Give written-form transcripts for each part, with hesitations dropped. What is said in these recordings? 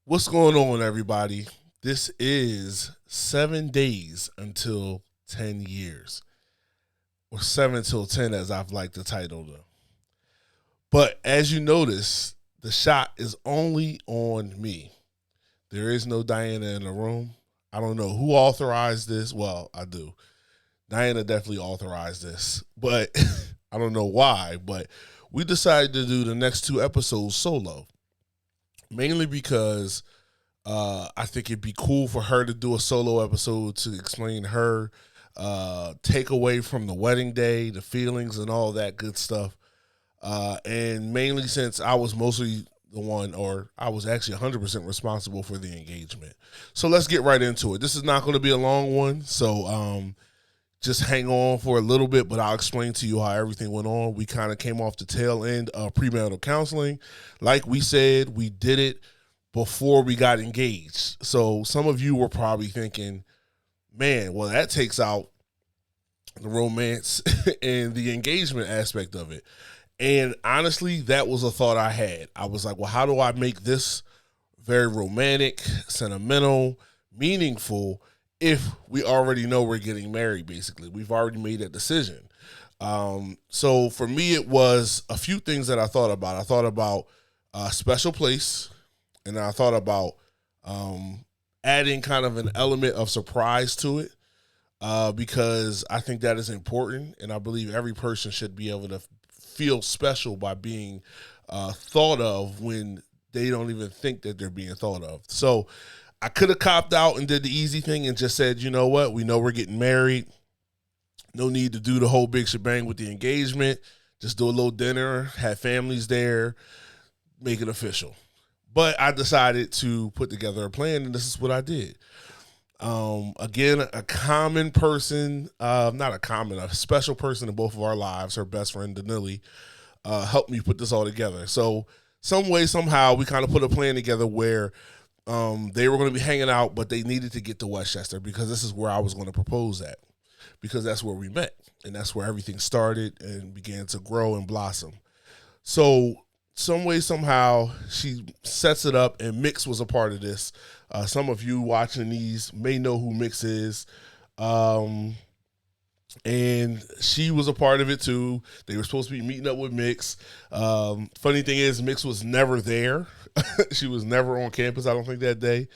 What's going on, everybody? This is 7 days until 10 years, or 7 till 10, as I've liked to title them. But as you notice, the shot is only on me. There is no Diana in the room. I don't know who authorized this. Well, I do. Diana definitely authorized this, but I don't know why. But we decided to do the next two episodes solo, mainly because I think it'd be cool for her to do a solo episode to explain her takeaway from the wedding day, the feelings, and all that good stuff. And mainly since I was mostly the one, or I was actually 100% responsible for the engagement. So let's get right into it. This is not going to be a long one, so just hang on for a little bit, but I'll explain to you how everything went on. We kind of came off the tail end of premarital counseling. Like we said, we did it before we got engaged. So some of you were probably thinking, man, well, that takes out the romance and the engagement aspect of it. And honestly, that was a thought I had. I was like, well, how do I make this very romantic, sentimental, meaningful if we already know we're getting married, basically? We've already made that decision. So for me, it was a few things that I thought about. I thought about a special place, and I thought about adding kind of an element of surprise to it because I think that is important, and I believe every person should be able to feel special by being thought of when they don't even think that they're being thought of. So I could have copped out and did the easy thing and just said, you know what, we know we're getting married. No need to do the whole big shebang with the engagement. Just do a little dinner, have families there, make it official. But I decided to put together a plan, and this is what I did. Again, a common person, a special person in both of our lives, her best friend, Danili, helped me put this all together. So some way, somehow, we kind of put a plan together where they were going to be hanging out, but they needed to get to Westchester because this is where I was going to propose at, because that's where we met, and that's where everything started and began to grow and blossom. So some way, somehow, she sets it up, and Mix was a part of this. Some of you watching these may know who Mix is. And she was a part of it too. They were supposed to be meeting up with Mix. Funny thing is, Mix was never there. She was never on campus, I don't think, that day.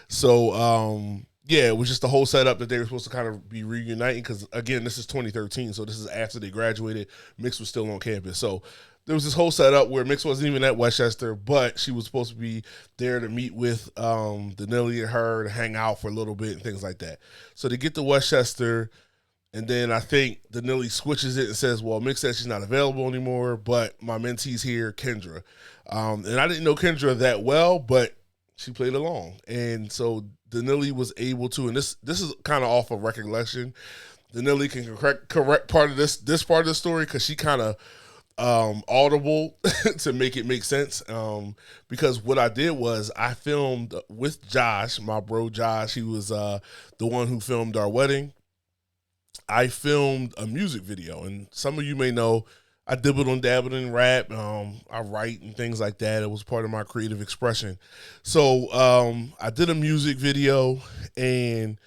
So, yeah, it was just the whole setup that they were supposed to kind of be reuniting because, again, this is 2013, so this is after they graduated. Mix was still on campus. So there was this whole setup where Mix wasn't even at Westchester, but she was supposed to be there to meet with Danili and her to hang out for a little bit and things like that. So they get to Westchester, and then I think Danili switches it and says, well, Mix says she's not available anymore, but my mentee's here, Kendra. And I didn't know Kendra that well, but she played along. And so Danili was able to, and this is kind of off of recollection. Danili can correct part of this part of the story because she kind of audible to make it make sense. Because what I did was I filmed with Josh, my bro Josh. He was the one who filmed our wedding. I filmed a music video, and some of you may know I dibbled and dabbled in rap. I write and things like that. It was part of my creative expression. So I did a music video, and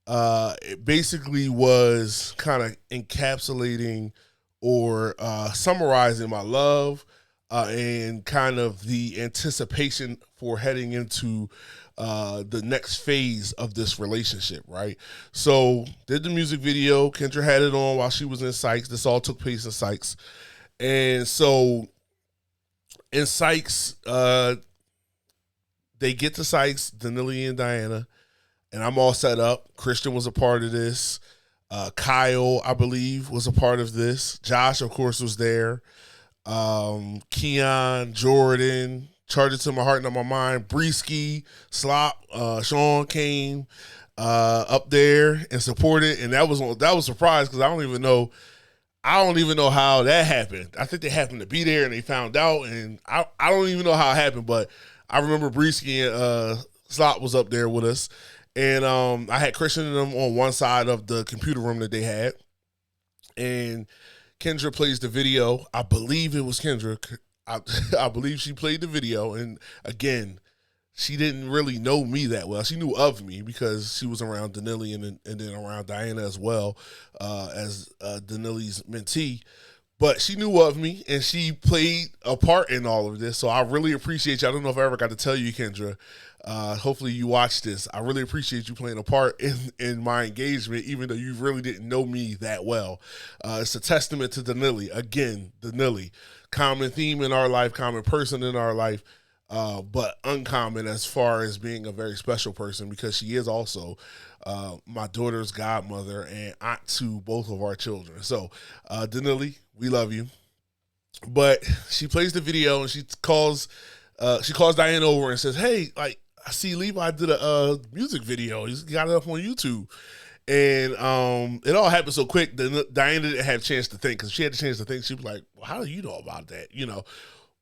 it basically was kind of encapsulating or summarizing my love and kind of the anticipation for heading into the next phase of this relationship, right? So did the music video. Kendra had it on while she was in Sykes. This all took place in Sykes. And so in Sykes, they get to Sykes, Danili and Diana, and I'm all set up. Christian was a part of this. Kyle, I believe, was a part of this. Josh, of course, was there. Keon, Jordan, Charge It to My Heart, Not My Mind, Breeski, Slop, Sean came up there and supported, and that was a surprise because I don't even know how that happened. I think they happened to be there and they found out, and I don't even know how it happened, but I remember Breeski and Slop was up there with us, and I had Christian and them on one side of the computer room that they had, and Kendra plays the video. I believe it was Kendra. I believe she played the video, and again, she didn't really know me that well. She knew of me because she was around Danili and then around Diana as well, as Danili's mentee. But she knew of me, and she played a part in all of this. So I really appreciate you. I don't know if I ever got to tell you, Kendra. Hopefully you watch this. I really appreciate you playing a part in my engagement, even though you really didn't know me that well. It's a testament to Danili. Again, Danili. Common theme in our life, common person in our life, but uncommon as far as being a very special person, because she is also my daughter's godmother and aunt to both of our children. So, Danili, we love you. But she plays the video and she calls Diane over and says, "Hey, like, I see Levi did a music video. He's got it up on YouTube." And it all happened so quick that Diane didn't have a chance to think, because she had a chance to think. She was like, "Well, how do you know about that?"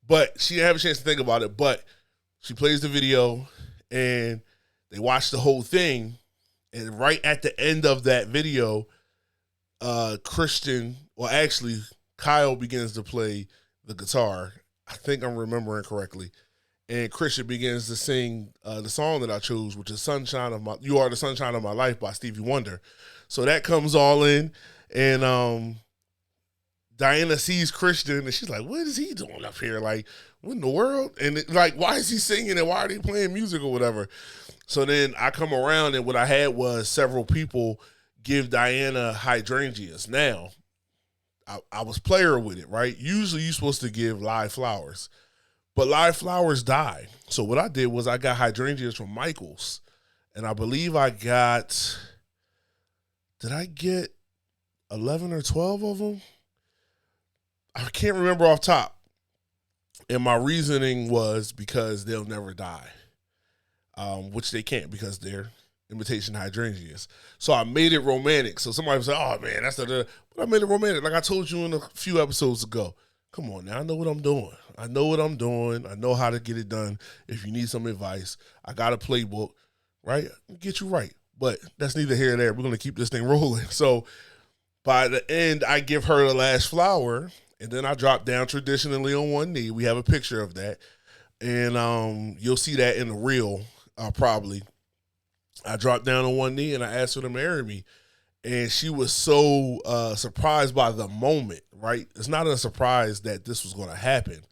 But she didn't have a chance to think about it. But she plays the video and they watch the whole thing. And right at the end of that video, Kyle begins to play the guitar. I think I'm remembering correctly. And Christian begins to sing the song that I chose, which is "You Are the Sunshine of My Life" by Stevie Wonder. So that comes all in, and Diana sees Christian, and she's like, "What is he doing up here? Like, what in the world?" And why is he singing, and why are they playing music or whatever? So then I come around, and what I had was several people give Diana hydrangeas. Now, I was player with it, right? Usually you're supposed to give live flowers, but live flowers die. So what I did was I got hydrangeas from Michael's, and I believe did I get 11 or 12 of them? I can't remember off top. And my reasoning was because they'll never die, which they can't because they're imitation hydrangeas. So I made it romantic. So somebody was like, "Oh man, that's but I made it romantic." Like I told you in a few episodes ago. Come on now, I know what I'm doing. I know how to get it done. If you need some advice, I got a playbook, right? Get you right. But that's neither here nor there. We're gonna keep this thing rolling. So by the end, I give her the last flower, and then I drop down traditionally on one knee. We have a picture of that, and you'll see that in the reel probably. I dropped down on one knee and I asked her to marry me. And she was so surprised by the moment, right? It's not a surprise that this was going to happen.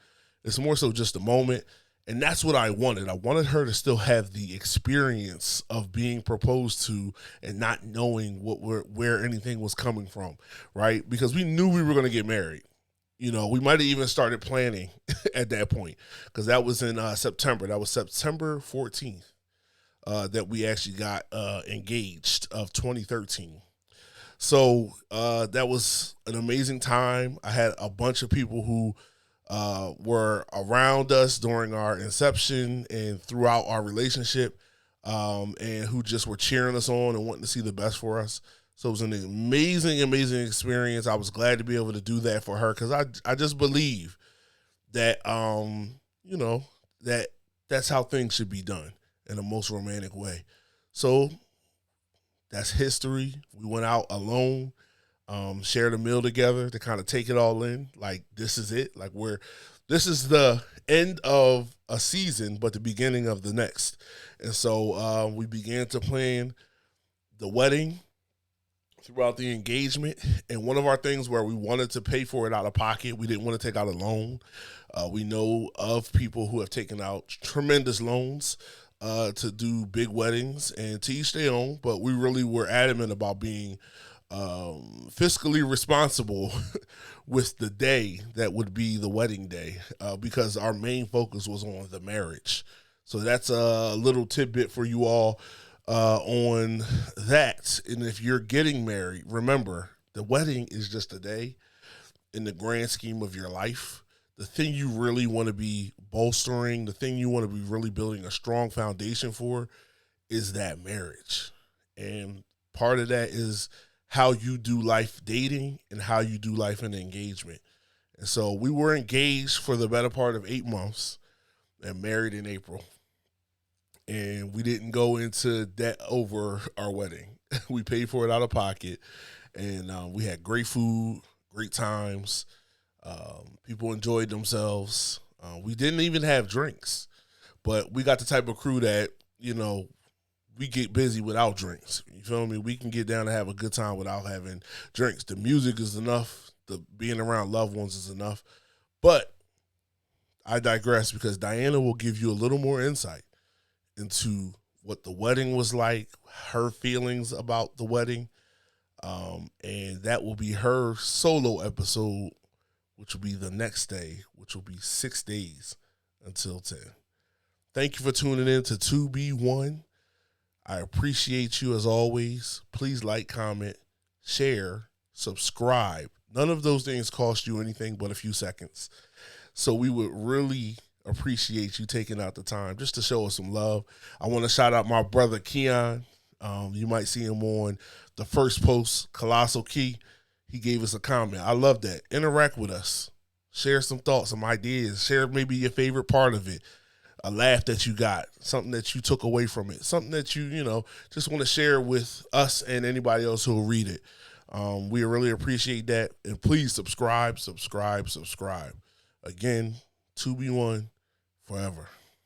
It's more so just a moment. And that's what I wanted. I wanted her to still have the experience of being proposed to and not knowing where anything was coming from, right? Because we knew we were going to get married. We might have even started planning at that point, because that was in September. That was September 14th. That we actually got engaged of 2013. So that was an amazing time. I had a bunch of people who were around us during our inception and throughout our relationship, and who just were cheering us on and wanting to see the best for us. So it was an amazing, amazing experience. I was glad to be able to do that for her, because I just believe that, that's how things should be done, in the most romantic way. So that's history. We went out alone, shared a meal together to kind of take it all in. Like, this is it. Like, this is the end of a season, but the beginning of the next. And so we began to plan the wedding throughout the engagement. And one of our things where we wanted to pay for it out of pocket, we didn't want to take out a loan. We know of people who have taken out tremendous loans to do big weddings, and to each their own, but we really were adamant about being fiscally responsible with the day that would be the wedding day, because our main focus was on the marriage. So that's a little tidbit for you all on that. And if you're getting married, remember, the wedding is just a day in the grand scheme of your life. The thing you really want to be bolstering, the thing you want to be really building a strong foundation for, is that marriage. And part of that is how you do life dating and how you do life in engagement. And so we were engaged for the better part of 8 months and married in April. And we didn't go into debt over our wedding. We paid for it out of pocket, and we had great food, great times. People enjoyed themselves. We didn't even have drinks, But we got the type of crew that, we get busy without drinks. You feel me? We can get down and have a good time without having drinks. The music is enough. The being around loved ones is enough. But I digress because Diana will give you a little more insight into what the wedding was like, her feelings about the wedding, and that will be her solo episode, which will be the next day, which will be 6 days until 10. Thank you for tuning in to 2B1. I appreciate you as always. Please like, comment, share, subscribe. None of those things cost you anything but a few seconds. So we would really appreciate you taking out the time just to show us some love. I want to shout out my brother Keon. You might see him on the first post, Colossal Key. He gave us a comment. I love that. Interact with us. Share some thoughts, some ideas. Share maybe your favorite part of it. A laugh that you got, something that you took away from it, something that you just want to share with us and anybody else who will read it. We really appreciate that. And please subscribe. Again, 2B1 forever.